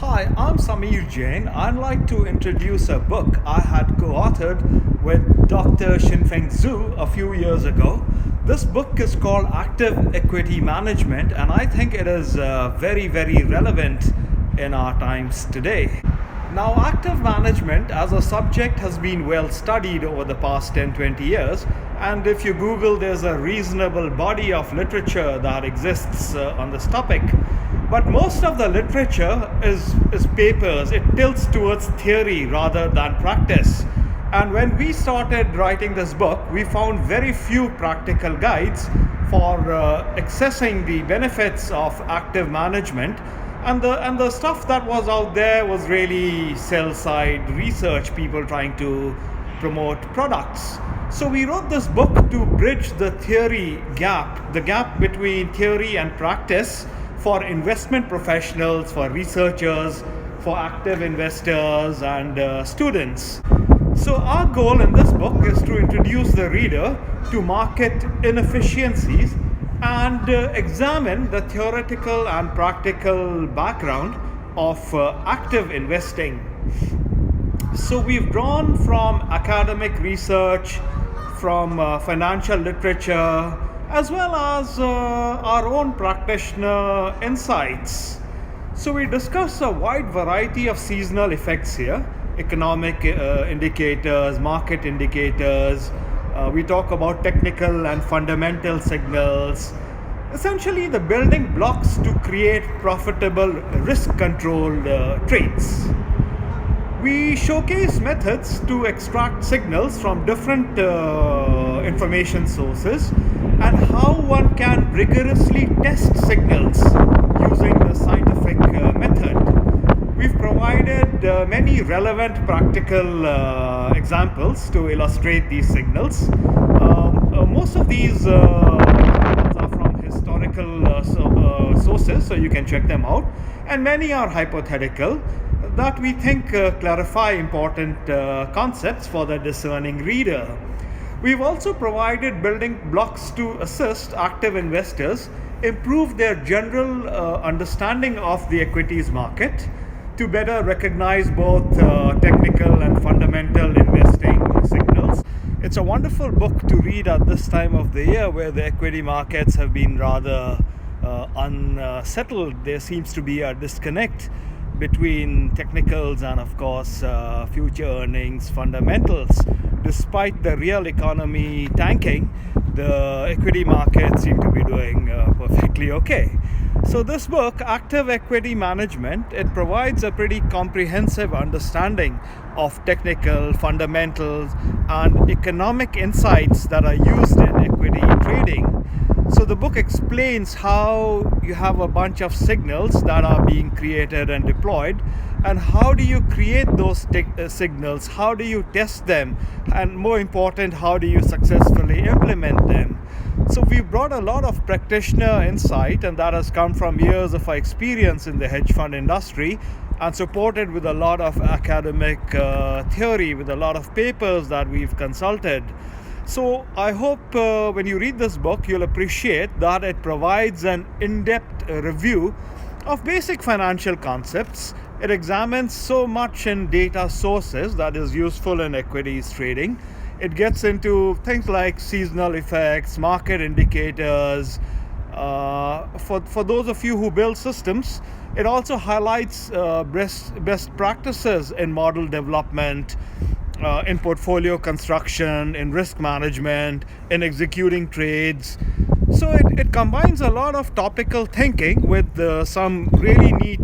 Hi, I'm Samir Jain. I'd like to introduce a book I had co-authored with Dr. Shinfeng Zhu a few years ago. This book is called Active Equity Management, and I think it is very, very relevant in our times today. Now, active management as a subject has been well studied over the past 10-20 years, and if you Google, there's a reasonable body of literature that exists on this topic. But most of the literature is papers. It tilts towards theory rather than practice. And when we started writing this book, we found very few practical guides for accessing the benefits of active management. And the stuff that was out there was really sell-side research, people trying to promote products. So we wrote this book to bridge the theory gap, the gap between theory and practice, for investment professionals, for researchers, for active investors and students. So our goal in this book is to introduce the reader to market inefficiencies and examine the theoretical and practical background of active investing. So we've drawn from academic research, from financial literature, as well as our own practitioner insights. So we discuss a wide variety of seasonal effects here, economic indicators, market indicators. We talk about technical and fundamental signals, essentially the building blocks to create profitable risk-controlled trades. We showcase methods to extract signals from different information sources and how one can rigorously test signals using the scientific method. We've provided many relevant practical examples to illustrate these signals. Most of these examples are from historical sources, so you can check them out, and many are hypothetical that we think clarify important concepts for the discerning reader. We've also provided building blocks to assist active investors improve their general understanding of the equities market, to better recognize both technical and fundamental investing signals. It's a wonderful book to read at this time of the year where the equity markets have been rather unsettled. There seems to be a disconnect between technicals and, of course, future earnings fundamentals. Despite the real economy tanking, the equity markets seem to be doing perfectly okay. So this book, Active Equity Management, it provides a pretty comprehensive understanding of technical fundamentals and economic insights that are used in equity trading. So the book explains how you have a bunch of signals that are being created and deployed, and how do you create those signals, how do you test them, and more important, how do you successfully implement them. So we brought a lot of practitioner insight, and that has come from years of our experience in the hedge fund industry, and supported with a lot of academic theory, with a lot of papers that we've consulted. So I hope when you read this book, you'll appreciate that it provides an in-depth review of basic financial concepts. It examines so much in data sources that is useful in equities trading. It gets into things like seasonal effects, market indicators. For those of you who build systems, it also highlights best practices in model development, in portfolio construction, in risk management, in executing trades. So it combines a lot of topical thinking with some really neat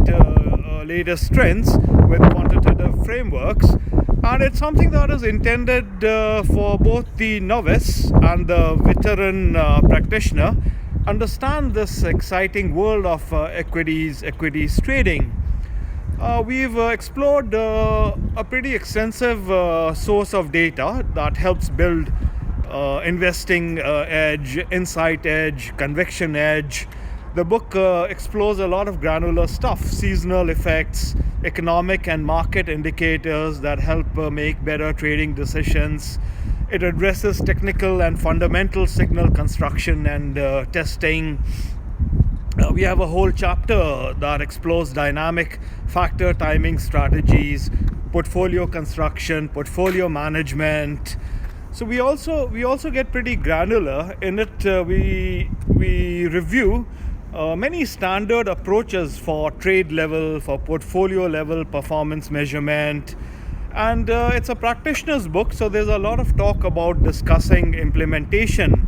latest trends with quantitative frameworks. And it's something that is intended for both the novice and the veteran practitioner understand this exciting world of equities trading. We've explored a pretty extensive source of data that helps build investing edge, insight edge, conviction edge. The book explores a lot of granular stuff, seasonal effects, economic and market indicators that help make better trading decisions. It addresses technical and fundamental signal construction and testing. We have a whole chapter that explores dynamic factor timing strategies, portfolio construction, portfolio management. So we also get pretty granular in it. We review many standard approaches for trade level, for portfolio level performance measurement, and it's a practitioner's book. So there's a lot of talk about discussing implementation,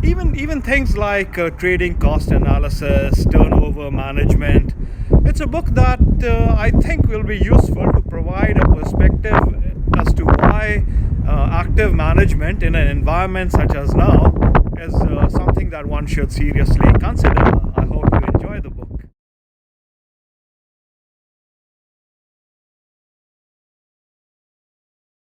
even things like trading cost analysis, turnover management. It's a book that I think will be useful to provide a perspective as to why active management in an environment such as now is something that one should seriously consider. I hope you enjoy the book.